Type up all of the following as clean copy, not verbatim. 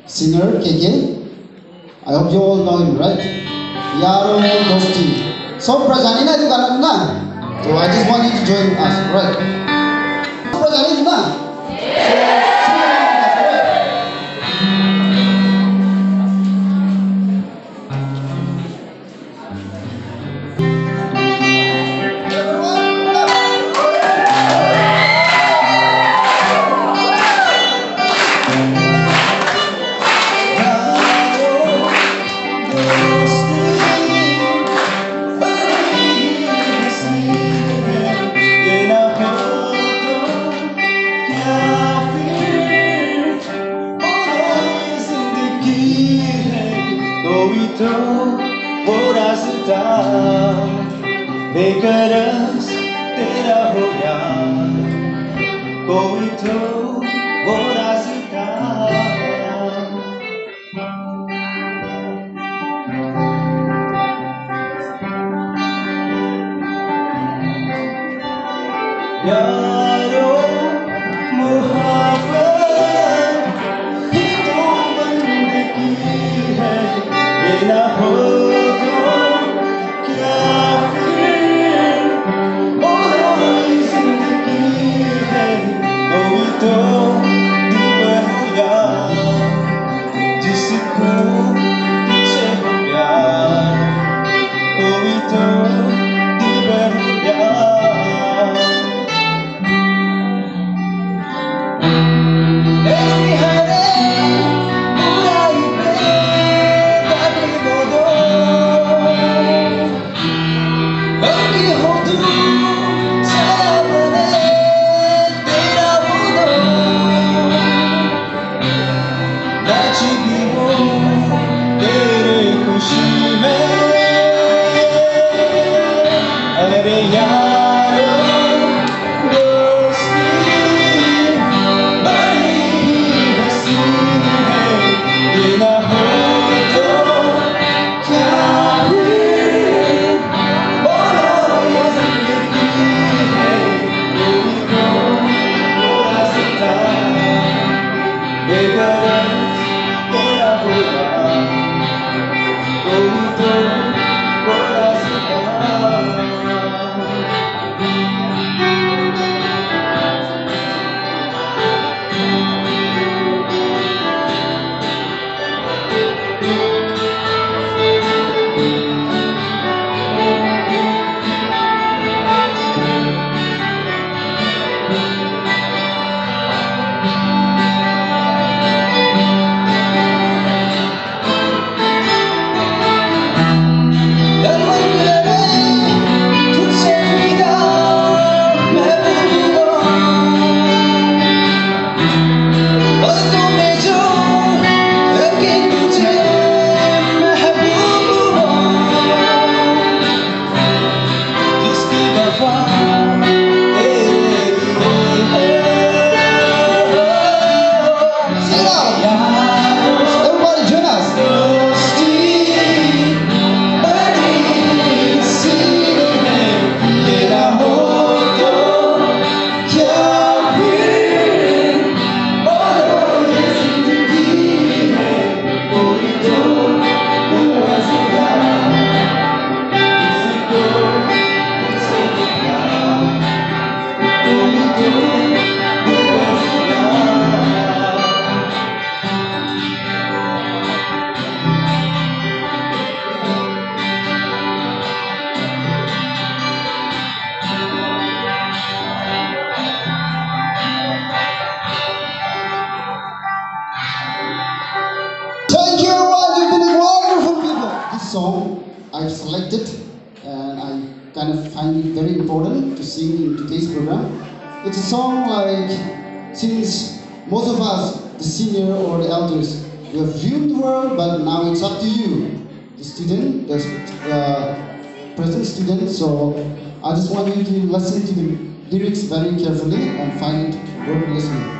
singer KK. I hope you all know him, right? Yaro Dosti. So Prajani na dukan na. So I just want you to join us, right? So Prajani na. Bakers तेरा हो यार कोई तो वो रास्ता यारो मुहाबत ही तो बंदगी है ये ना हो Song I've selected and I kind of find it very important to sing in today's program. It's a song like, since most of us, the senior or the elders, we have viewed the world, but now it's up to you, the student, the present student. So I just want you to listen to the lyrics very carefully and find it worth listening.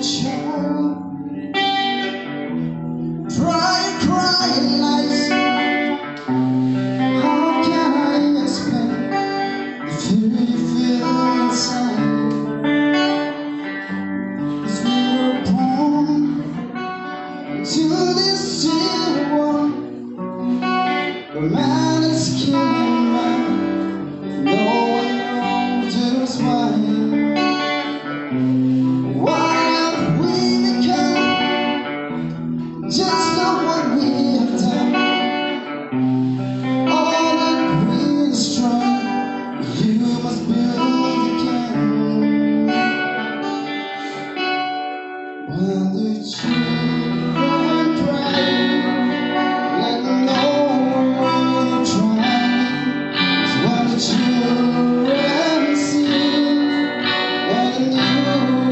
child, try crying nights. How can I explain the fear you feel inside? 'Cause we were born into this civil war, where man is killing man. No one knows why. Why have we become just not what we have done? All that we destroy, you must build again. When the children cry, let them know we're trying. 'Cause when the children see, and you